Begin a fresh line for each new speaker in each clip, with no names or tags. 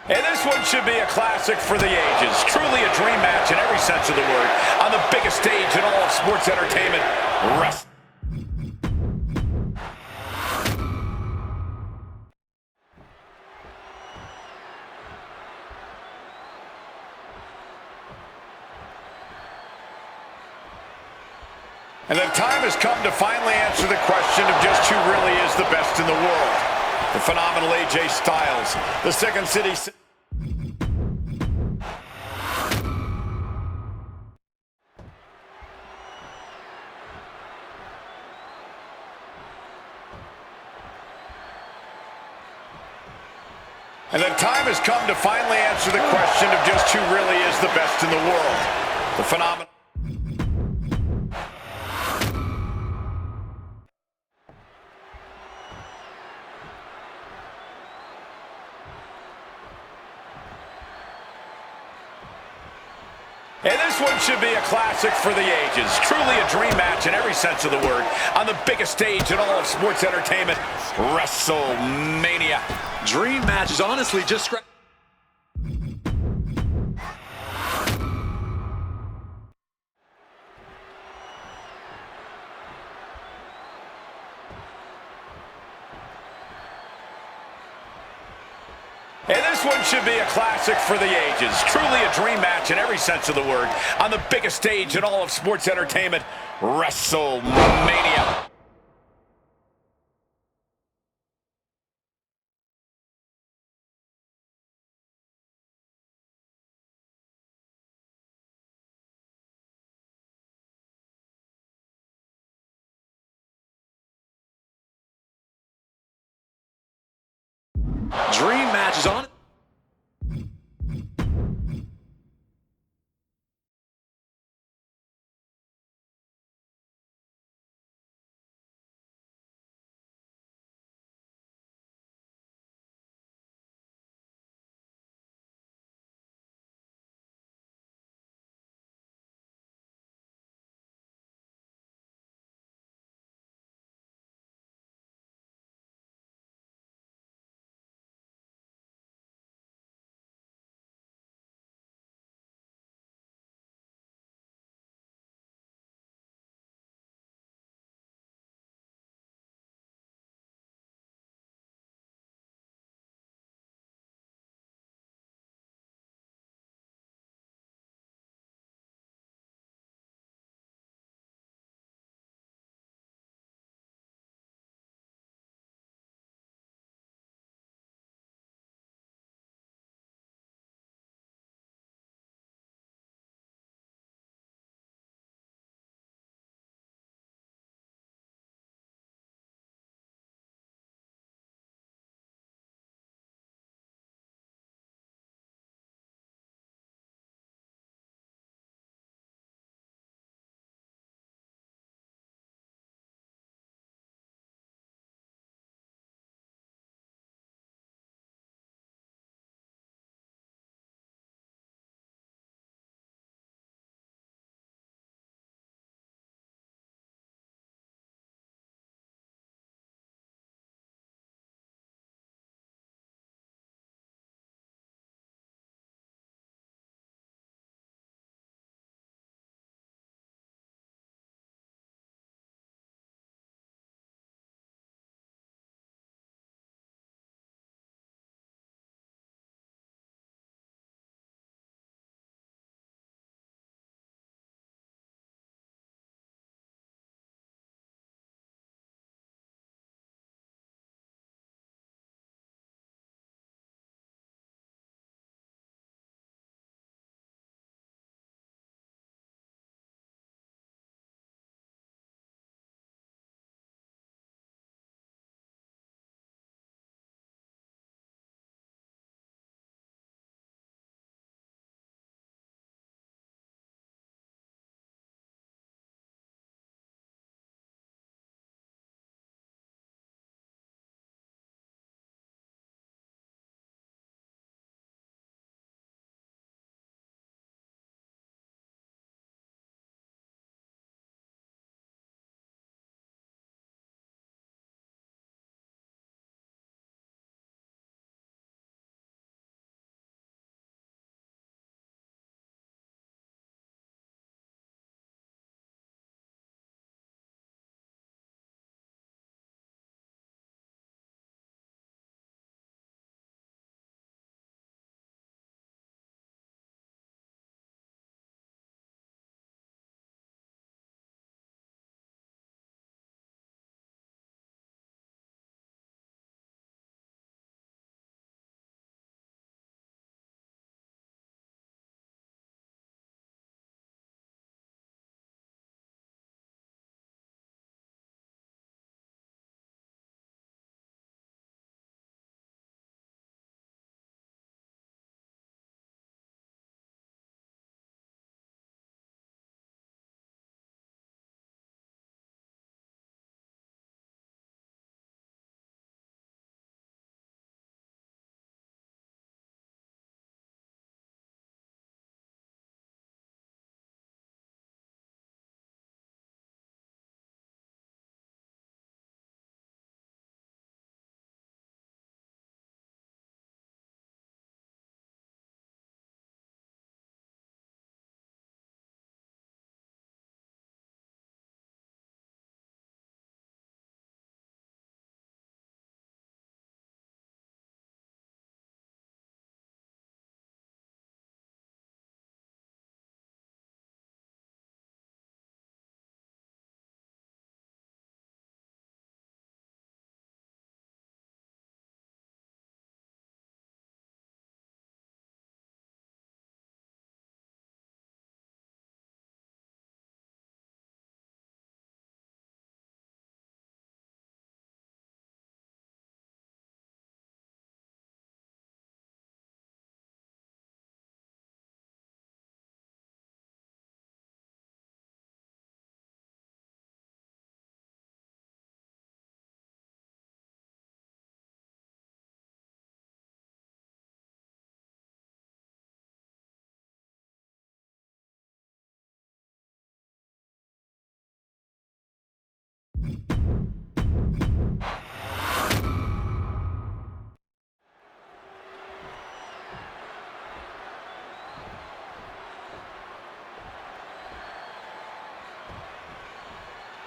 And this one should be a classic for the ages. Truly a dream match in every sense of the word. On the biggest stage in all of sports entertainment, wrestling. And the time has come to finally answer the question of just who really is the best in the world. The phenomenal AJ Styles, the Second City... And the time has come to finally answer the question of just who really is the best in the world. The phenomenal... And this one should be a classic for the ages. Truly a dream match in every sense of the word. On the biggest stage in all of sports entertainment, WrestleMania.
Dream match is honestly just...
And this one should be a classic for the ages. Truly a dream match in every sense of the word. On the biggest stage in all of sports entertainment, WrestleMania.
Dream match is on...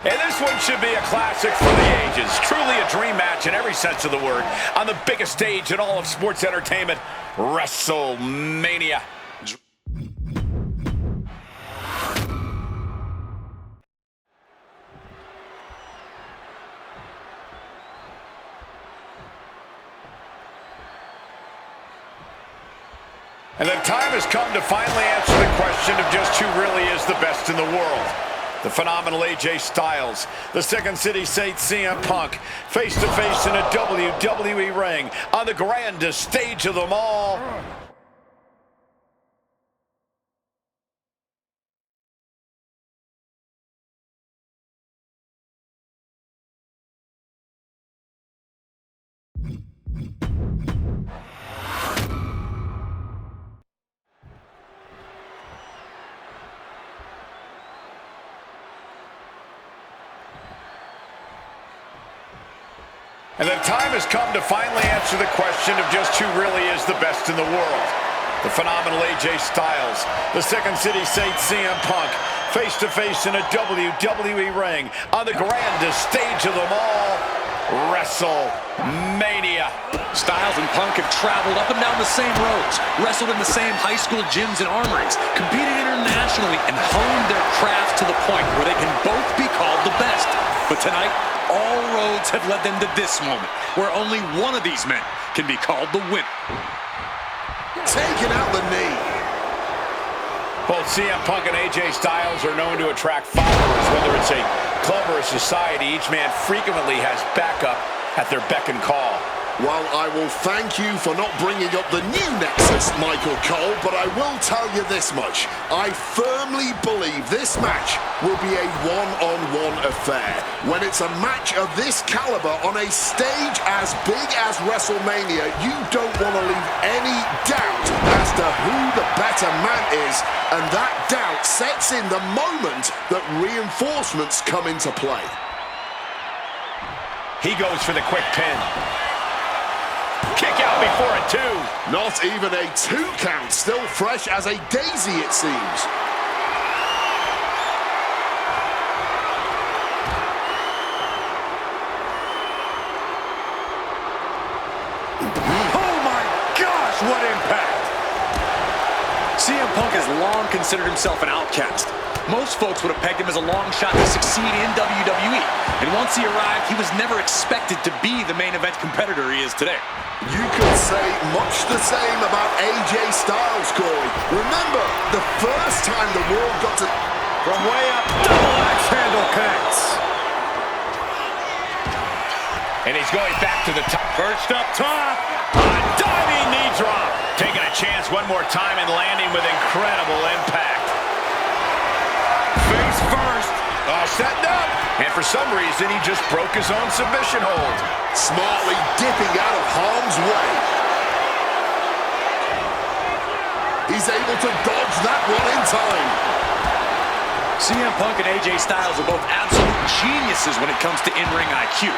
And this one should be a classic for the ages. Truly a dream match in every sense of the word. On the biggest stage in all of sports entertainment, WrestleMania. And the time has come to finally answer the question of just who really is the best in the world. The phenomenal AJ Styles, the Second City Saint CM Punk, face-to-face in a WWE ring on the grandest stage of them all. And the time has come to finally answer the question of just who really is the best in the world. The phenomenal AJ Styles, the Second City Saint CM Punk, face-to-face in a WWE ring on the grandest stage of them all, WrestleMania.
Styles and Punk have traveled up and down the same roads, wrestled in the same high school gyms and armories, competed internationally, and honed their craft to the point where they can both be called the best. But tonight, all roads have led them to this moment, where only one of these men can be called the winner.
Taking out the knee.
Both CM Punk and AJ Styles are known to attract followers, whether it's a club or a society. Each man frequently has backup at their beck and call.
Well, I will thank you for not bringing up the new Nexus, Michael Cole, but I will tell you this much. I firmly believe this match will be a one-on-one affair. When it's a match of this caliber on a stage as big as WrestleMania, you don't want to leave any doubt as to who the better man is, and that doubt sets in the moment that reinforcements come into play.
He goes for the quick pin. Kick out before a 2.
Not even a 2 count, still fresh as a daisy it seems.
Oh my gosh, what impact! CM Punk has long considered himself an outcast. Most folks would have pegged him as a long shot to succeed in WWE. And once he arrived, he was never expected to be the main event competitor he is today.
You could say much the same about AJ Styles, Corey. Remember, the first time the world got to...
From way up, double axe handle connects. And he's going back to the top. Perched up top. A diving knee drop. Taking a chance one more time and landing with incredible impact. Face first. Setting up. And for some reason, he just broke his own submission hold.
Smartly dipping out of harm's way. He's able to dodge that one in time.
CM Punk and AJ Styles are both absolute geniuses when it comes to in-ring IQ.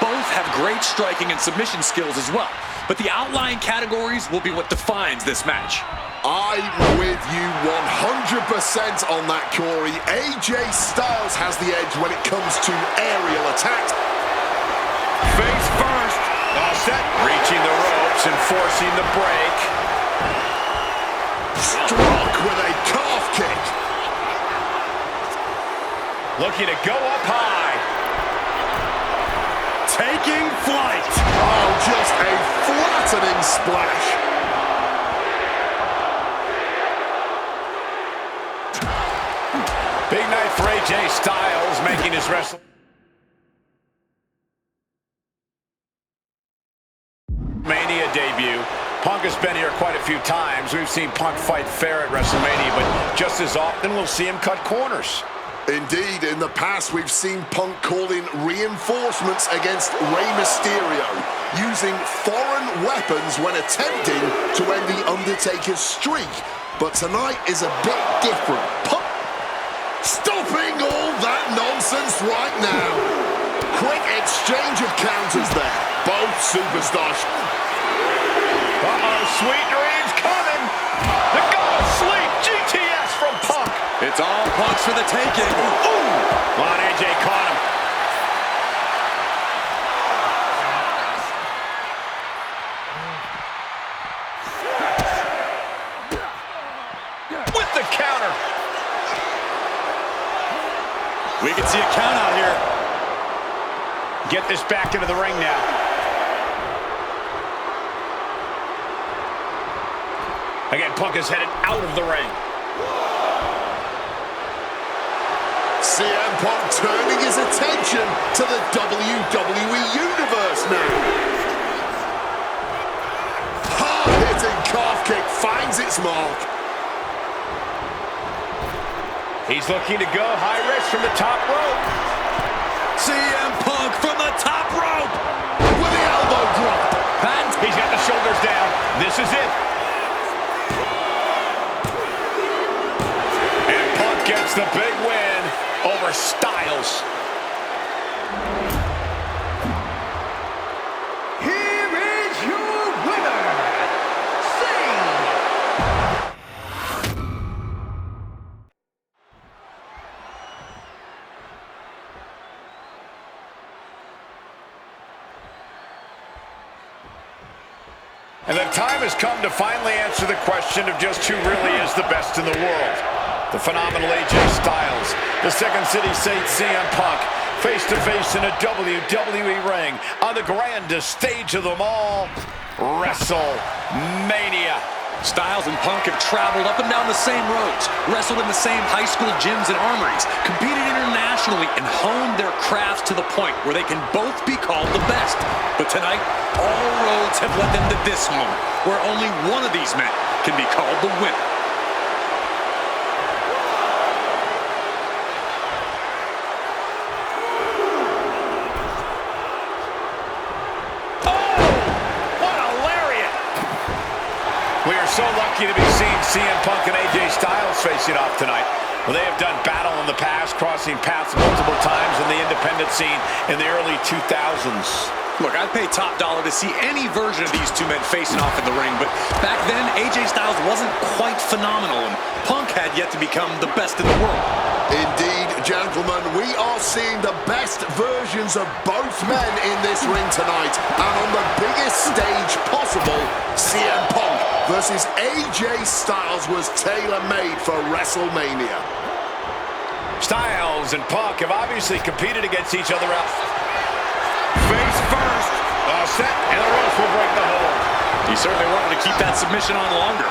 Both have great striking and submission skills as well. But the outlying categories will be what defines this match.
I'm with you 100% on that, Corey. AJ Styles has the edge when it comes to aerial attacks.
Face first. All set. Reaching the ropes and forcing the break.
Struck with a calf kick.
Looking to go up high.
Taking flight.
Oh, just a flattening splash.
Big night for AJ Styles, making his WrestleMania debut. Punk has been here quite a few times. We've seen Punk fight fair at WrestleMania, but just as often we'll see him cut corners.
Indeed, in the past we've seen Punk call in reinforcements against Rey Mysterio, using foreign weapons when attempting to end the Undertaker's streak. But tonight is a bit different. Punk stopping all that nonsense right now. exchange of counters there. Both superstars.
Uh-oh, sweet dreams coming. The god of sleep, GTS from Punk.
It's all Punk's for the taking.
Ooh. Come on, AJ caught him. With the counter.
We can see a count out here.
Get this back into the ring now. Again, Punk is headed out of the ring.
CM Punk turning his attention to the WWE Universe now. Hard-hitting calf kick finds its mark.
He's looking to go high risk from the top rope.
CM Punk from the top rope.
With the elbow drop.
And he's got the shoulders down. This is it. And Punk gets the big win over Styles.
Here is your winner,
And the time has come to finally answer the question of just who really is the best in the world. The phenomenal AJ Styles, the Second City Saint CM Punk, face-to-face in a WWE ring on the grandest stage of them all, WrestleMania.
Styles and Punk have traveled up and down the same roads, wrestled in the same high school gyms and armories, competed internationally, and honed their crafts to the point where they can both be called the best. But tonight, all roads have led them to this moment, where only one of these men can be called the winner.
We are so lucky to be seeing CM Punk and AJ Styles facing off tonight. Well, they have done battle in the past, crossing paths multiple times in the independent scene in the early 2000s.
Look, I'd pay top dollar to see any version of these two men facing off in the ring, but back then, AJ Styles wasn't quite phenomenal, and Punk had yet to become the best in the world.
Indeed, gentlemen, we are seeing the best versions of both men in this ring tonight. And on the biggest stage possible, CM Punk versus AJ Styles was tailor-made for WrestleMania.
Styles and Punk have obviously competed against each other out. Face first, set, and the ropes will break the hold.
He certainly wanted to keep that submission on longer.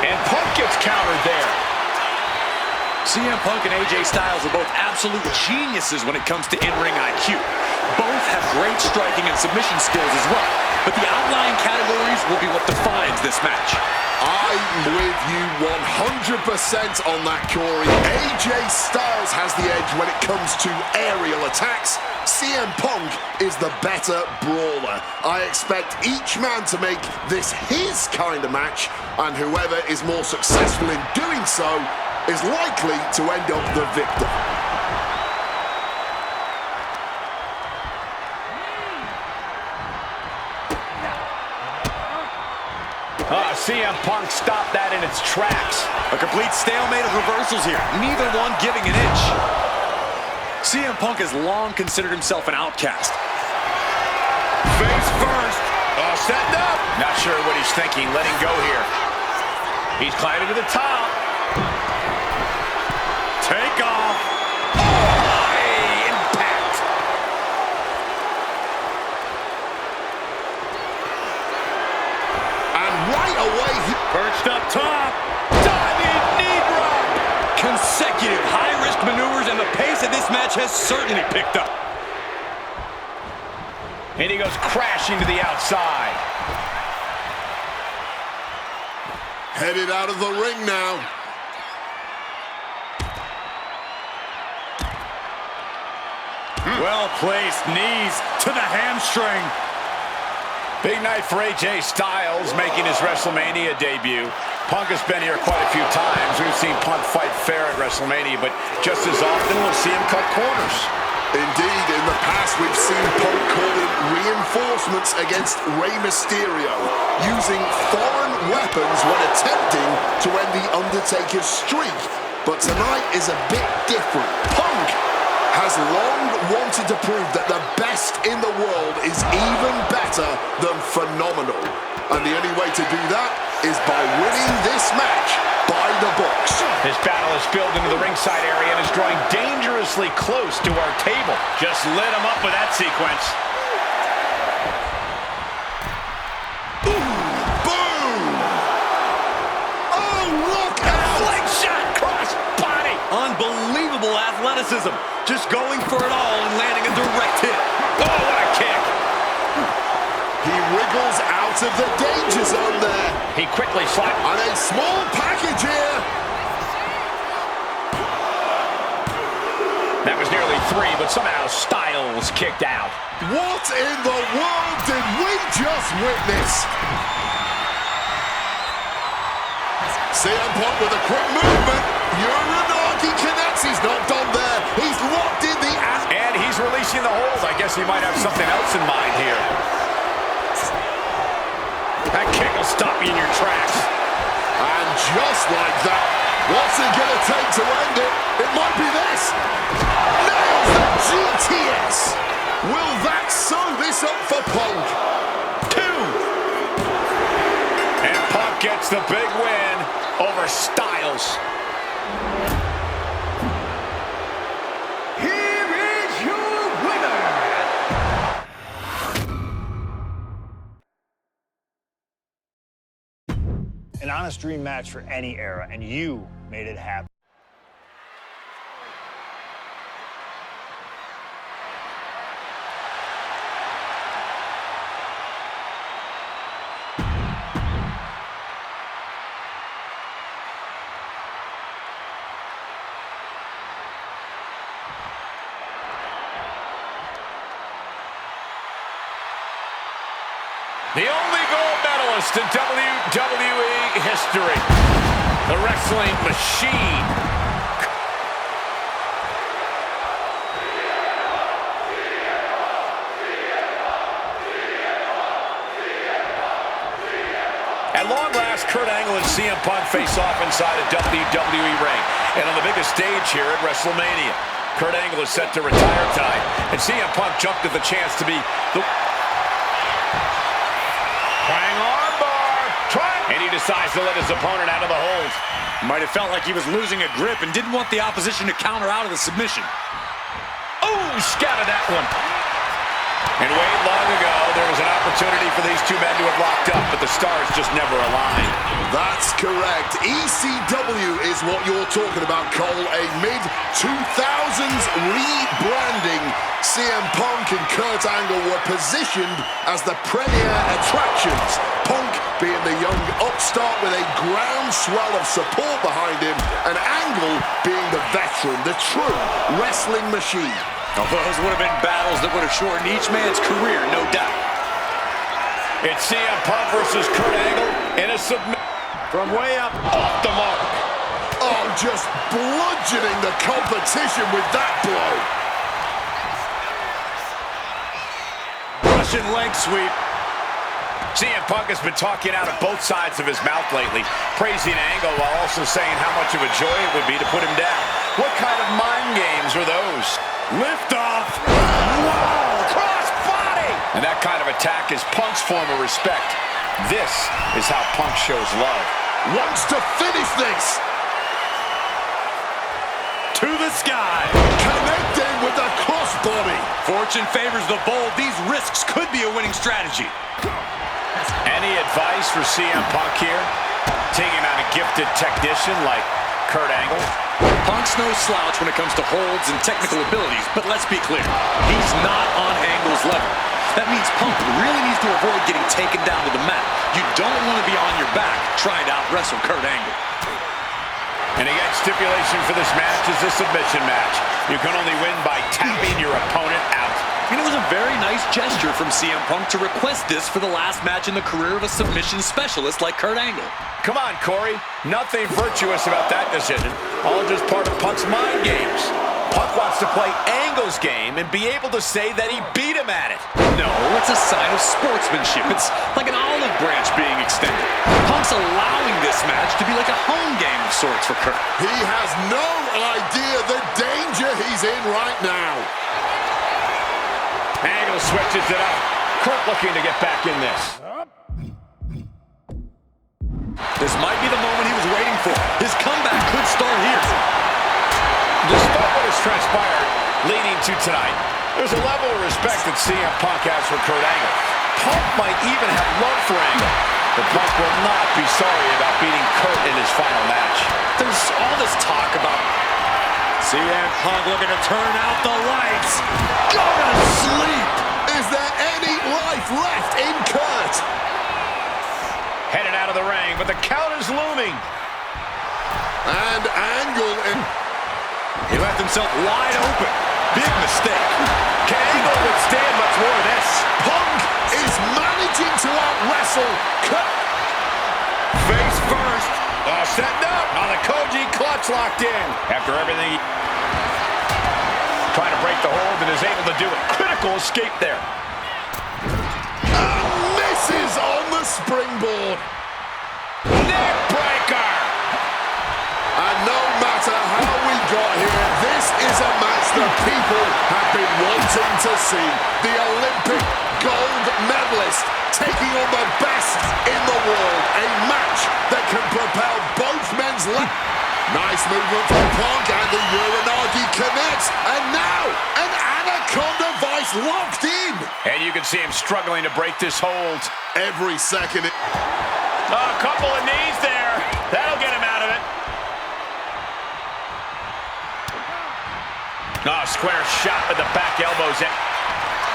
And Punk gets countered there.
CM Punk and AJ Styles are both absolute geniuses when it comes to in-ring IQ. Both have great striking and submission skills as well, but the outlying categories will be what defines this match.
I'm with you 100% on that, Corey. AJ Styles has the edge when it comes to aerial attacks. CM Punk is the better brawler. I expect each man to make this his kind of match, and whoever is more successful in doing so is likely to end up the victor.
CM Punk stopped that in its tracks.
A complete stalemate of reversals here, neither one giving an inch. CM Punk has long considered himself an outcast.
Face first, setting up. Not sure what he's thinking, letting go here. He's climbing to the top.
Take off.
High impact.
And right away,
Perched up top.
Diving knee drop.
Consecutive high-risk maneuvers, and the pace of this match has certainly picked up.
And he goes crashing to the outside.
headed out of the ring now.
Well-placed knees to the hamstring.
Big night for AJ Styles making his WrestleMania debut. Punk has been here quite a few times. We've seen Punk fight fair at WrestleMania, but just as often we'll see him cut corners.
Indeed, in the past, we've seen Punk call in reinforcements against Rey Mysterio, using foreign weapons when attempting to end The Undertaker's streak. But tonight is a bit different. Punk has long wanted to prove that the best in the world is even better than phenomenal. And the only way to do that is by winning this match by the books.
This battle is spilled into the ringside area and is drawing dangerously close to our table. Just lit him up with that sequence.
Boom! Oh, look out!
Leg shot, cross body.
Unbelievable athleticism. Just going for it all and landing a direct hit.
Oh, what a kick.
He wriggles out of the danger zone there.
He quickly slapped.
And a small package here.
That was nearly 3, but somehow Styles kicked out.
What in the world did we just witness? CM Punk with a quick movement. Uranagi connects. He's not done there. He's locked in the...
And he's releasing the hold. I guess he might have something else in mind here. That kick will stop you in your tracks.
And just like that, what's it going to take to end it? It might be this. Nails the GTS. Will that sew this up for Punk?
2. And Punk gets the big win over Styles.
Here is your winner.
An honest dream match for any era, and you made it happen.
The only gold medalist in WWE history. The wrestling machine. At long last, Kurt Angle and CM Punk face off inside a WWE ring. And on the biggest stage here at WrestleMania. Kurt Angle is set to retire tonight. And CM Punk jumped at the chance to be the... Hang on, bar. And he decides to let his opponent out of the hold.
Might have felt like he was losing a grip and didn't want the opposition to counter out of the submission.
Oh, scattered that one. And way long ago, there was an opportunity for these two men to have locked up, but the stars just never aligned.
That's correct. ECW is what you're talking about, Cole. A mid-2000s rebranding. CM Punk and Kurt Angle were positioned as the premier attractions. Punk being the young upstart with a groundswell of support behind him, and Angle being the veteran, the true wrestling machine.
Now, those would have been battles that would have shortened each man's career, no doubt.
It's CM Punk versus Kurt Angle in a submission from way up off the mark.
Oh, just bludgeoning the competition with that blow.
Russian leg sweep.
CM Punk has been talking out of both sides of his mouth lately, praising Angle while also saying how much of a joy it would be to put him down. What kind of mind games are those?
Lift off.
Wow! Cross body! And that kind of attack is Punk's form of respect. This is how Punk shows love.
Wants to finish this.
To the sky.
Connecting with the crossbody.
Fortune favors the bold. These risks could be a winning strategy.
Any advice for CM Punk here? Taking on a gifted technician like Kurt Angle?
Punk's no slouch when it comes to holds and technical abilities, but let's be clear, he's not on Angle's level. That means Punk really needs to avoid getting taken down to the mat. You don't want to be on your back trying to out-wrestle Kurt Angle.
And again, stipulation for this match is a submission match. You can only win by tapping your opponent out.
And it was a very nice gesture from CM Punk to request this for the last match in the career of a submission specialist like Kurt Angle.
Come on, Corey. Nothing virtuous about that decision. All just part of Punk's mind games. Punk wants to play Angle's game and be able to say that he beat him at it.
No, it's a sign of sportsmanship. It's like an olive branch being extended. Punk's allowing this match to be like a home game of sorts for Kurt.
He has no idea the danger he's in right now.
Angle switches it up. Kurt looking to get back in this.
This might be the moment he was waiting for. His comeback could start here.
Despite what has transpired leading to tonight, there's a level of respect that CM Punk has for Kurt Angle. Punk might even have love for Angle, but Punk will not be sorry about beating Kurt in his final match.
There's all this talk about CM Punk looking to turn out the lights. Go to sleep!
Is there any life left in Kurt?
Headed out of the ring, but the count is looming.
And Angle in...
He left himself wide open. Big mistake.
Can Angle withstand much more of this?
Punk is managing to out-wrestle Kurt.
Face first. Setting up. On the Koji clutch locked in. After everything, trying to break the hold and is able to do it. Critical escape there.
And misses on the springboard.
Neck breaker.
And no matter how we got here, this is a match that people have been wanting to see. The Olympic gold medalist taking on the best in the world. A match that can propel both men's lives. Nice movement from Punk, and the Uranagi connects. And now, an Anaconda Vice locked in.
And you can see him struggling to break this hold.
Every second.
A couple of knees there. That'll get him out of it. Square shot with the back elbows in.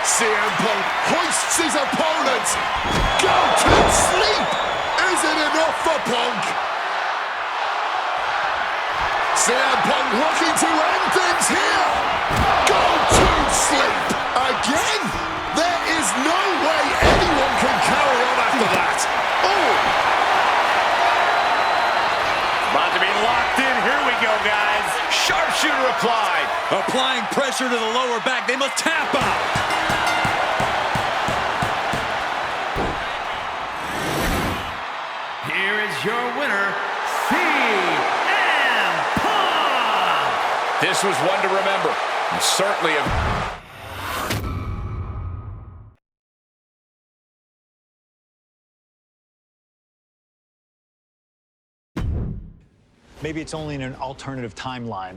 CM Punk hoists his opponent. Go to sleep. Is it enough for Punk? CM Punk looking to end things here. Go to sleep. Again? There is no way anyone can carry on after that. Oh!
About to be locked in. Here we go, guys. Sharpshooter applied.
Applying pressure to the lower back. They must tap out.
Here is your winner, CM Punk.
This was one to remember. And certainly a...
Maybe it's only in an alternative timeline.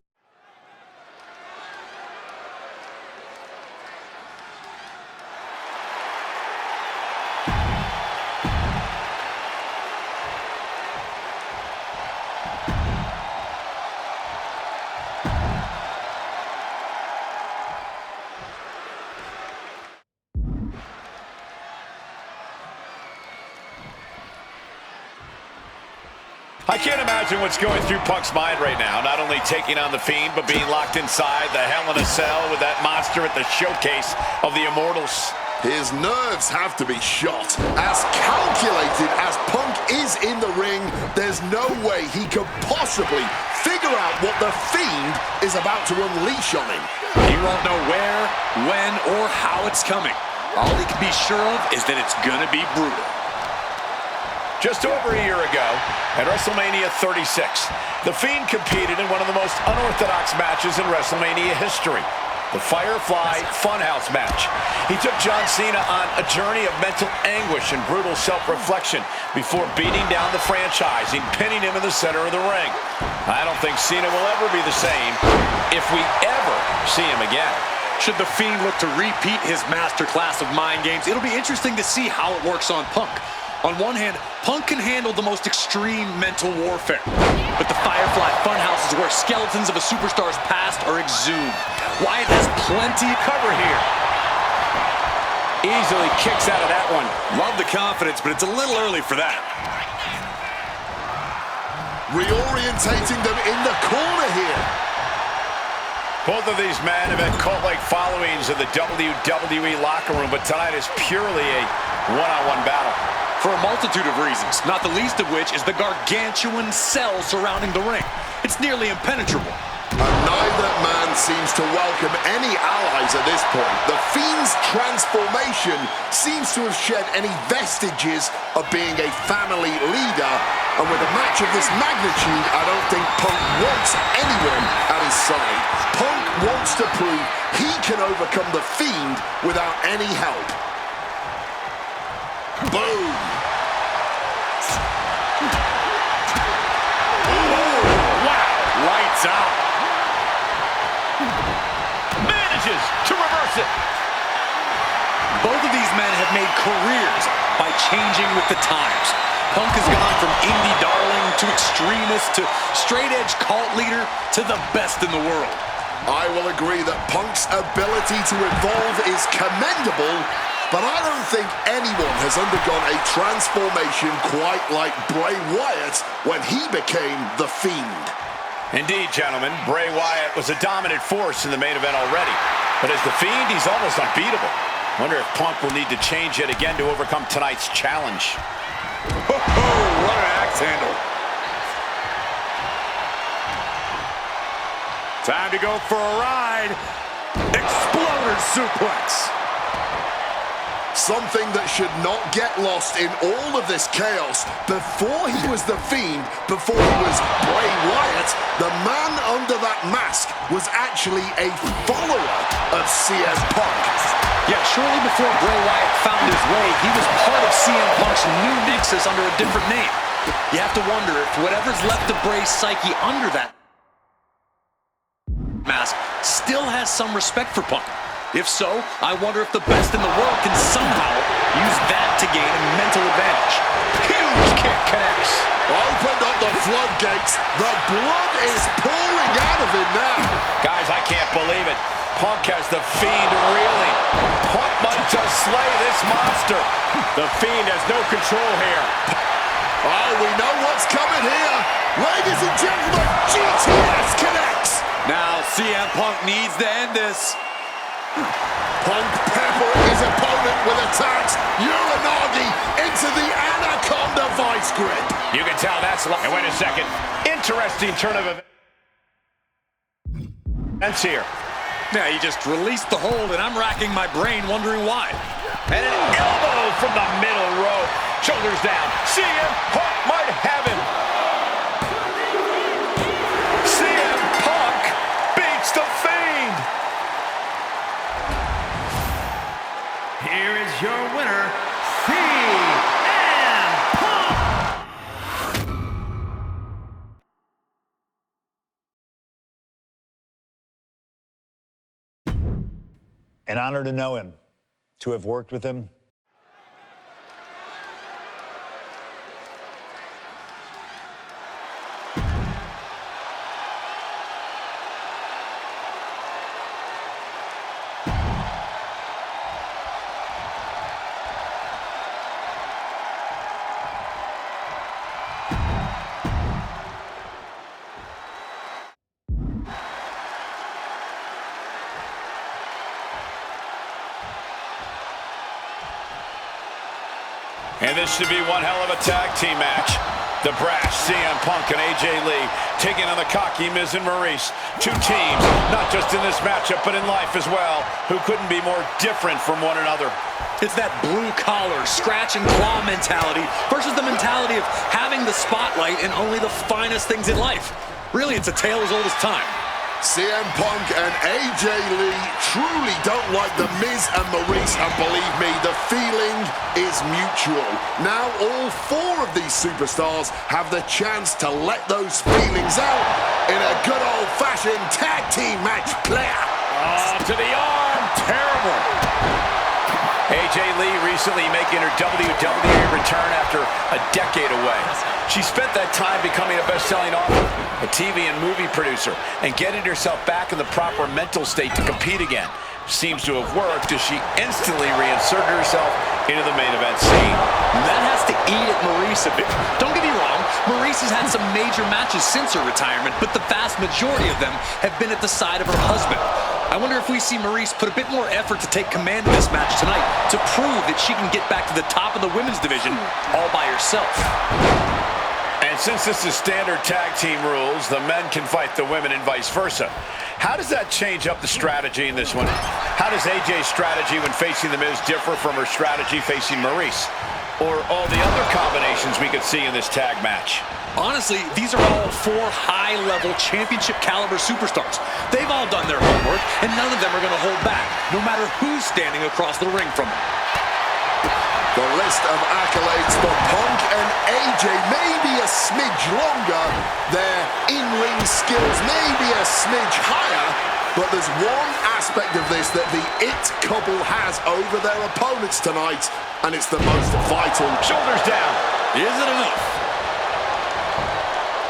I can't imagine what's going through Punk's mind right now. Not only taking on The Fiend, but being locked inside the Hell in a Cell with that monster at the showcase of the Immortals.
His nerves have to be shot. As calculated as Punk is in the ring, there's no way he could possibly figure out what The Fiend is about to unleash on him.
He won't know where, when, or how it's coming. All he can be sure of is that it's gonna be brutal.
Just over a year ago, at WrestleMania 36, The Fiend competed in one of the most unorthodox matches in WrestleMania history, the Firefly Funhouse match. He took John Cena on a journey of mental anguish and brutal self-reflection before beating down the franchise and pinning him in the center of the ring. I don't think Cena will ever be the same if we ever see him again.
Should The Fiend look to repeat his masterclass of mind games, it'll be interesting to see how it works on Punk. On one hand, Punk can handle the most extreme mental warfare. But the Firefly Funhouse is where skeletons of a superstar's past are exhumed. Wyatt has plenty of cover here.
Easily kicks out of that one.
Love the confidence, but it's a little early for that.
Reorientating them in the corner here.
Both of these men have had cult-like followings in the WWE locker room, but tonight is purely a one-on-one battle.
For a multitude of reasons, not the least of which is the gargantuan cell surrounding the ring. It's nearly impenetrable.
And neither man seems to welcome any allies at this point. The Fiend's transformation seems to have shed any vestiges of being a family leader. And with a match of this magnitude, I don't think Punk wants anyone at his side. Punk wants to prove he can overcome the Fiend without any help. Boom!
Lights out. Manages to reverse it.
Both of these men have made careers by changing with the times. Punk has gone from indie darling to extremist to straight-edge cult leader to the best in the world.
I will agree that Punk's ability to evolve is commendable, but I don't think anyone has undergone a transformation quite like Bray Wyatt when he became the Fiend.
Indeed, gentlemen, Bray Wyatt was a dominant force in the main event already. But as the Fiend, he's almost unbeatable. Wonder if Punk will need to change yet again to overcome tonight's challenge.
What an axe handle.
Time to go for a ride. Exploder suplex.
Something that should not get lost in all of this chaos. Before he was the Fiend, before he was Bray Wyatt, the man under that mask was actually a follower of CM Punk.
Yeah, shortly before Bray Wyatt found his way, he was part of CM Punk's new nexus under a different name. You have to wonder if whatever's left of Bray's psyche under that mask still has some respect for Punk. If so, I wonder if the best in the world can somehow use that to gain a mental advantage.
Huge kick connects.
Opened up the floodgates. The blood is pouring out of him now.
Guys, I can't believe it. Punk has the Fiend reeling. Punk might just slay this monster. The Fiend has no control here.
Oh, we know what's coming here. Ladies and gentlemen, GTS connects.
Now CM Punk needs to end this.
Punk peppering his opponent with attacks. Uranagi into the Anaconda vice grip.
You can tell that's... And wait a second. Interesting turn of events here.
Yeah, he just released the hold, and I'm racking my brain wondering why.
And an elbow from the middle rope. Shoulders down. CM Punk might have him. CM Punk beats the Fiend.
Here is your winner, CM Punk.
An honor to know him, to have worked with him.
And this should be one hell of a tag team match. The brash CM Punk and AJ Lee taking on the cocky Miz and Maurice. Two teams, not just in this matchup, but in life as well, who couldn't be more different from one another.
It's that blue-collar, scratch-and-claw mentality versus the mentality of having the spotlight and only the finest things in life. Really, it's a tale as old as time.
CM Punk and AJ Lee truly don't like the Miz and Maurice, and believe me, the feeling is mutual. Now all four of these superstars have the chance to let those feelings out in a good old-fashioned tag team match. Player.
To the arm, terrible. AJ Lee recently making her WWE return after a decade away. She spent that time becoming a best-selling author, a TV and movie producer, and getting herself back in the proper mental state to compete again. Seems to have worked as she instantly reinserted herself into the main event scene.
That has to eat at Maurice a bit. Don't get me wrong, Maurice has had some major matches since her retirement, but the vast majority of them have been at the side of her husband. I wonder if we see Maurice put a bit more effort to take command of this match tonight to prove that she can get back to the top of the women's division all by herself.
And since this is standard tag team rules, the men can fight the women and vice versa. How does that change up the strategy in this one? How does AJ's strategy when facing The Miz differ from her strategy facing Maurice? Or all the other combinations we could see in this tag match?
Honestly, these are all 4 high-level championship-caliber superstars. They've all done their homework, and none of them are going to hold back, no matter who's standing across the ring from them.
The list of accolades for Punk and AJ may be a smidge longer. Their in-ring skills may be a smidge higher, but there's one aspect of this that the It couple has over their opponents tonight, and it's the most vital.
Shoulders down.
Is it enough?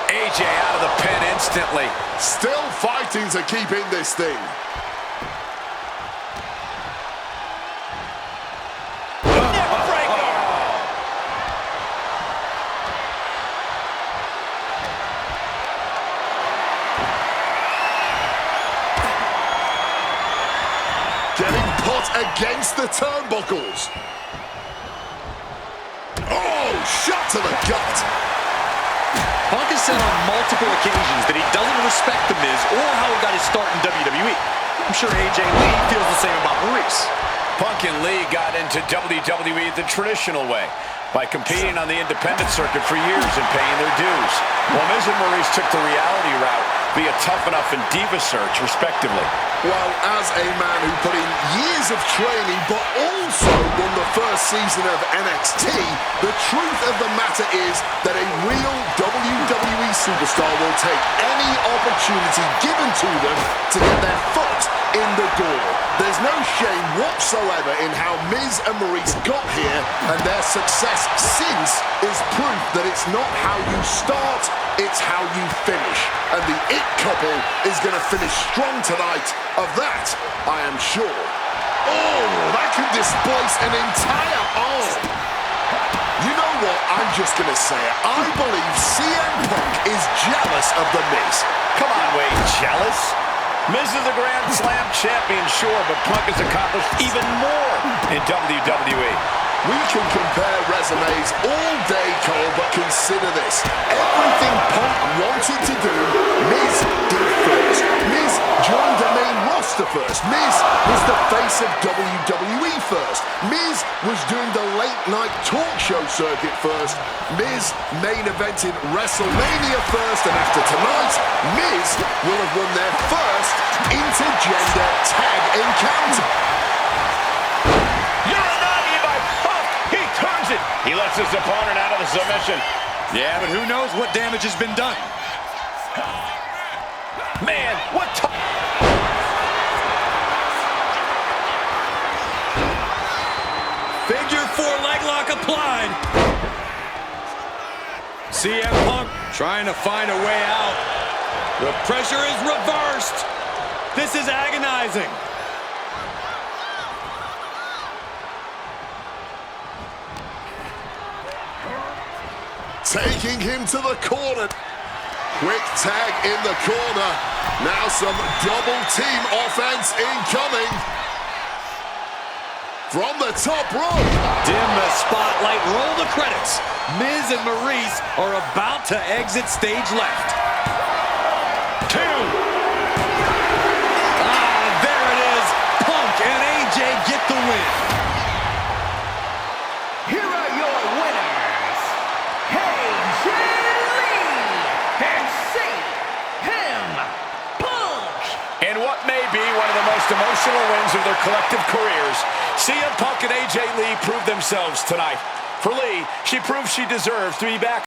AJ out of the pin instantly.
Still fighting to keep in this thing. Getting put against the turnbuckles. Oh, shot to the gut.
Punk has said on multiple occasions that he doesn't respect The Miz or how he got his start in WWE. I'm sure AJ Lee feels the same about Maurice.
Punk and Lee got into WWE the traditional way, by competing on the independent circuit for years and paying their dues, while Miz and Maurice took the reality route via Tough Enough and Diva Search, respectively.
Well, as a man who put in years of training but also won the first season of NXT, the truth of the matter is that a real WWE superstar will take any opportunity given to them to get their foot in the door. There's no shame whatsoever in how Miz and Maurice got here, and their success since is proof that it's not how you start, it's how you finish. And the It couple is going to finish strong tonight. Of that, I am sure. Oh, that could displace an entire arm. You know what? I'm just going to say it. I believe CM Punk is jealous of The Miz.
Come on, Wade, jealous? Miz is a Grand Slam champion, sure, but Punk has accomplished even more in WWE.
We can compare resumes all day, Cole, but consider this. Everything Punk wanted to do, Miz did first. Miz joined the main roster first. Miz was the face of WWE first. Miz was doing the late-night talk show circuit first. Miz main evented WrestleMania first, and after tonight, Miz will have won their first intergender tag encounter.
He lets his opponent out of the submission.
Yeah, but who knows what damage has been done.
Man, what
Figure 4 leg lock applied. CM Punk trying to find a way out. The pressure is reversed. This is agonizing.
Taking him to the corner. Quick tag in the corner. Now some double team offense incoming. From the top rope.
Dim the spotlight, roll the credits. Miz and Maurice are about to exit stage left. 2. There it is. Punk and AJ get the win.
Here are your winners, AJ Lee and CM Punk.
And what may be one of the most emotional wins of their collective careers, CM Punk and AJ Lee proved themselves tonight. For Lee, she proved she deserves to be back.